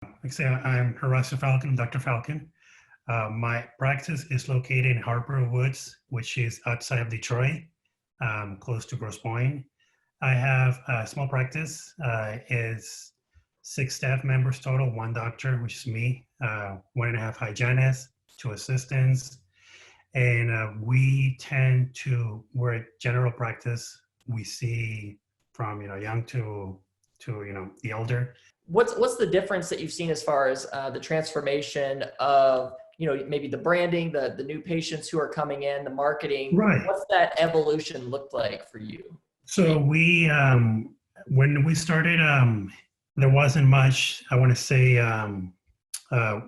Like I say, I'm Horacio Falcon, Dr. Falcon. My practice is located in Harper Woods, which is outside of Detroit, close to Grosse Pointe. I have a small practice. Is 6 staff members total, one doctor, which is me, 1.5 hygienists, 2 assistants, and we're a general practice. We see from young to the elder. What's the difference that you've seen as far as the transformation of maybe the branding, the new patients who are coming in, the marketing? Right. What's that evolution looked like for you? So when we started, there wasn't much, I want to say, uh,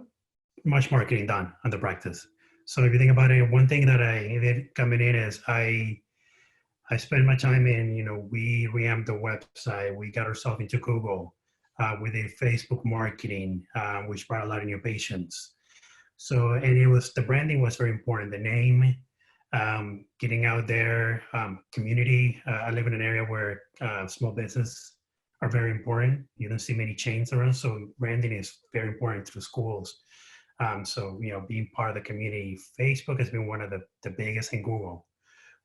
much marketing done on the practice. So if you think about it, one thing that I did coming in is I spent my time in, we revamped the website, we got ourselves into Google, we did Facebook marketing, which brought a lot of new patients. So, and the branding was very important, the name, getting out there, community. I live in an area where small business are very important. You don't see many chains around, so branding is very important to the schools. So, being part of the community, Facebook has been one of the biggest in Google.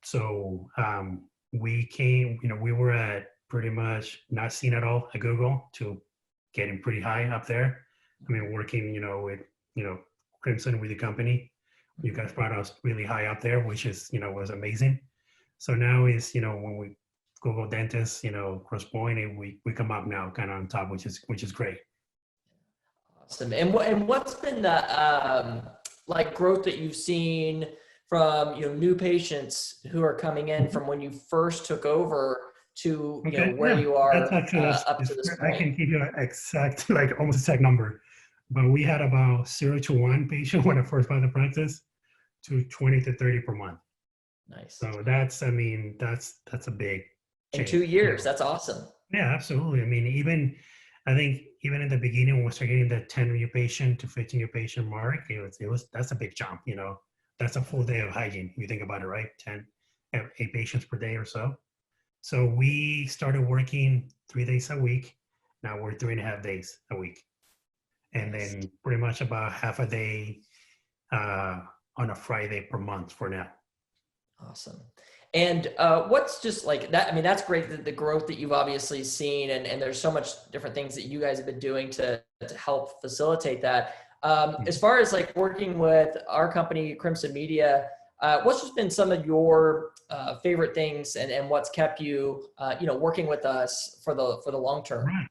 So we were at pretty much not seen at all at Google to getting pretty high up there. I mean, working, with, Crimson with the company, you guys brought us really high up there, which is, was amazing. So now is, when we Google dentist, Grosse Pointe, and we come up now kind of on top, which is great. Awesome. And what's been the like growth that you've seen from new patients who are coming in from when you first took over to where you are up to this point? I can give you an exact, like almost exact number, but we had about 0 to 1 patient when I first bought the practice to 20 to 30 per month. Nice. So that's a big change. In 2 years, that's awesome. Yeah, absolutely. I mean, I think even in the beginning when we started getting the 10 new patient to 15 new patient mark, that's a big jump. That's a full day of hygiene. If you think about it, right? 8 patients per day or so. So we started working 3 days a week. Now we're 3.5 days a week. And then pretty much about half a day on a Friday per month for now. Awesome. And what's just like that? I mean, that's great, the growth that you've obviously seen, and there's so much different things that you guys have been doing to help facilitate that. As far as like working with our company, Crimson Media, what's just been some of your favorite things and what's kept you, working with us for the long term? Right.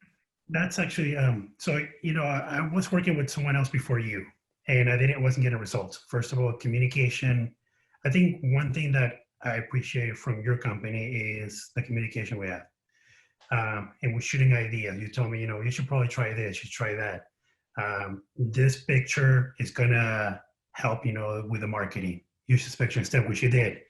That's actually, so, I was working with someone else before you, and I wasn't getting results. First of all, communication. I think one thing that I appreciate from your company is the communication we have. And we're shooting ideas. You told me, you should probably try this, you should try that. This picture is gonna help, with the marketing. Use this picture instead, which you did.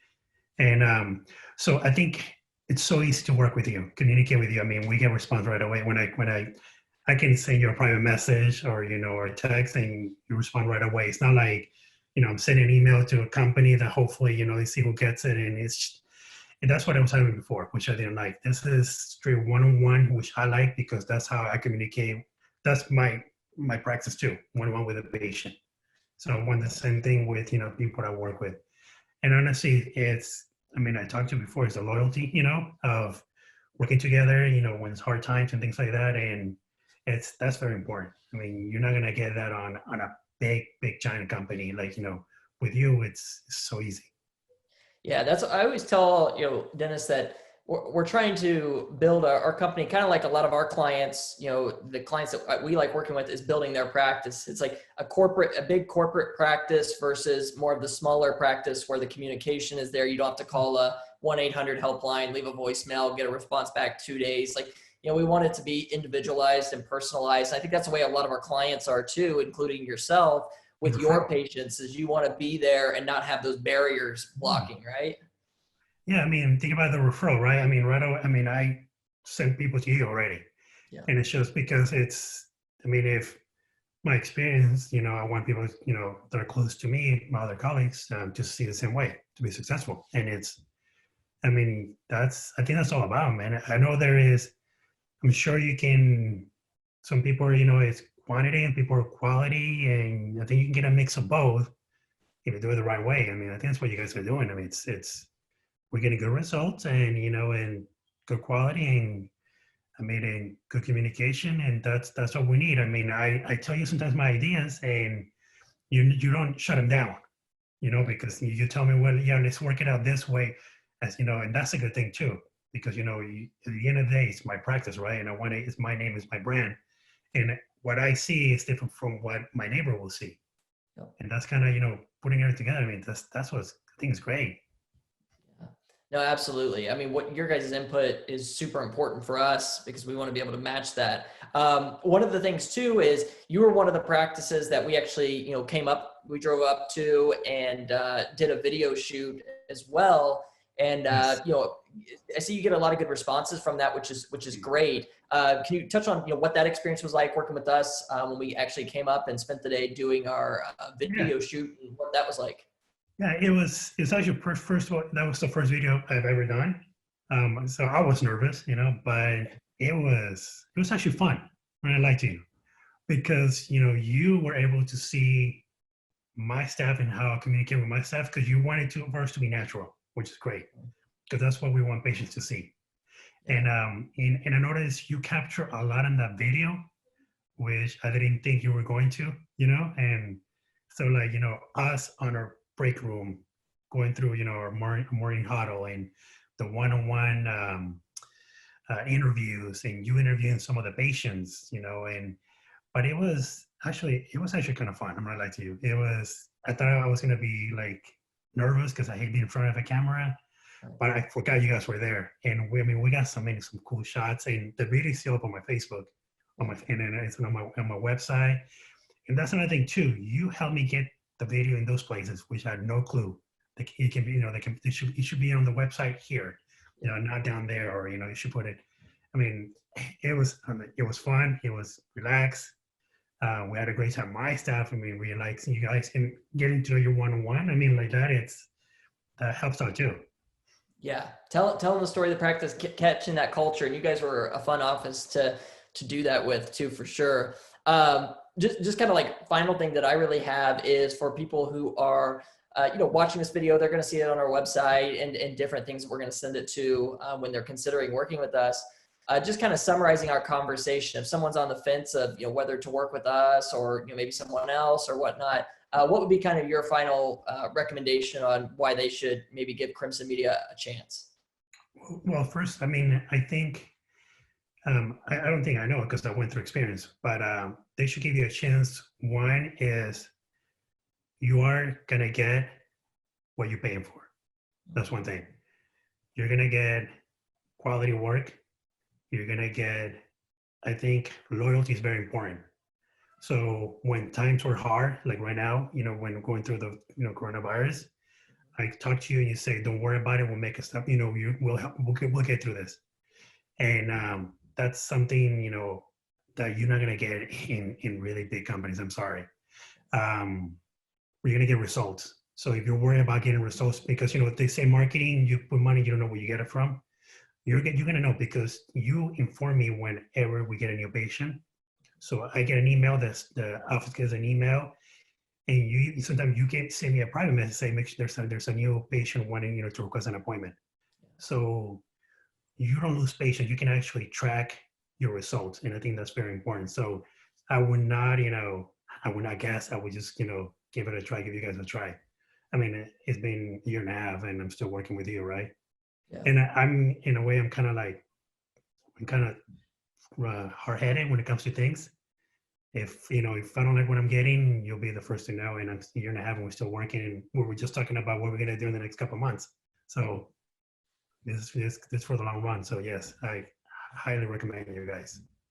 And so I think it's so easy to work with you, communicate with you. I mean, we get response right away. When I can send you a private message or or text and you respond right away. It's not like, I'm sending an email to a company that hopefully, they see who gets it. And that's what I was having before, which I didn't like. This is straight one-on-one, which I like because that's how I communicate. That's my practice too, one-on-one with a patient. So I want the same thing with, people I work with. And honestly, I talked to you before, it's the loyalty, of working together, when it's hard times and things like that. And that's very important. I mean, you're not going to get that on a big giant company. Like, with you, it's so easy. Yeah, I always tell, Dennis, that we're trying to build our company kind of like a lot of our clients, the clients that we like working with is building their practice. It's like a big corporate practice versus more of the smaller practice where the communication is there. You don't have to call a 1-800 helpline, leave a voicemail, get a response back 2 days. Like, we want it to be individualized and personalized. I think that's the way a lot of our clients are too, including yourself with your patients, is you want to be there and not have those barriers blocking, right? Yeah, I mean, think about the referral, right? I mean, I send people to you already. Yeah. And it's just because if my experience, I want people, that are close to me, my other colleagues, to see the same way, to be successful. And I think that's all about, man. I know I'm sure you can, some people are, it's quantity and people are quality, and I think you can get a mix of both if you do it the right way. I mean, I think that's what you guys are doing. I mean, it's we're getting good results, and and good quality, and I mean, and good communication, and that's what we need. I mean, I tell you sometimes my ideas, and you don't shut them down, because you tell me, well, yeah, let's work it out this way, and that's a good thing too, because at the end of the day, it's my practice, right? And I want it's my name is my brand, and what I see is different from what my neighbor will see, Yep. and that's kind of putting everything together. I mean, that's what I think is great. Yeah. No, absolutely. I mean, what your guys' input is super important for us because we want to be able to match that. One of the things too is you were one of the practices that we actually, we drove up to and did a video shoot as well. And Yes. I see you get a lot of good responses from that, which is great. Can you touch on what that experience was like working with us when we actually came up and spent the day doing our Yeah. video shoot and what that was like? Yeah, it's actually first of all, that was the first video I've ever done. So I was nervous, but it was actually fun when I lied to you, because you were able to see my staff and how I communicate with my staff, because you wanted to first to be natural, which is great, because that's what we want patients to see. And I noticed you capture a lot in that video, which I didn't think you were going to, and so like, us on our break room going through, our morning huddle, and the one-on-one interviews, and you interviewing some of the patients, but it was actually kind of fun. I'm gonna lie to you. I thought I was gonna be like nervous because I hate being in front of a camera, but I forgot you guys were there, and we got some cool shots, and the video is still up on my Facebook, and it's on my website, and that's another thing too. You helped me get the video in those places, which I had no clue. Like it can be, it should be on the website here, not down there, or you should put it. I mean, it was fun. It was relaxed. We had a great time. My staff, I mean, we like you guys and getting to know your one-on-one. I mean, like that helps out too. Yeah, telling the story of the practice, catching that culture, and you guys were a fun office to do that with too, for sure. Just kind of like final thing that I really have is for people who are watching this video, they're going to see it on our website and different things that we're going to send it to when they're considering working with us. Just kind of summarizing our conversation. If someone's on the fence of whether to work with us or maybe someone else or whatnot, what would be kind of your final recommendation on why they should maybe give Crimson Media a chance? Well, first, I mean, I think I don't think I know it because I went through experience, but they should give you a chance. One is you are gonna get what you're paying for. That's one thing. You're gonna get quality work. You're gonna get, I think, loyalty is very important. So when times were hard, like right now, when going through the coronavirus, I talk to you and you say, "Don't worry about it. We'll make it stop. We'll help. We'll get through this." And that's something that you're not gonna get in really big companies. I'm sorry. You're gonna get results. So if you're worried about getting results, because they say marketing, you put money, you don't know where you get it from. You're gonna know because you inform me whenever we get a new patient. So I get an email. The office gets an email, and you sometimes you can send me a private message, say make sure there's a new patient wanting to request an appointment. So you don't lose patience. You can actually track your results, and I think that's very important. So I would not guess. I would just give it a try. Give you guys a try. I mean, it's been a year and a half, and I'm still working with you, right? Yeah. And I'm in a way, I'm kind of hard-headed when it comes to things. If I don't like what I'm getting, you'll be the first to know. And it's a year and a half, and we're still working, and we were just talking about what we're gonna do in the next couple of months. So this for the long run. So yes, I highly recommend you guys.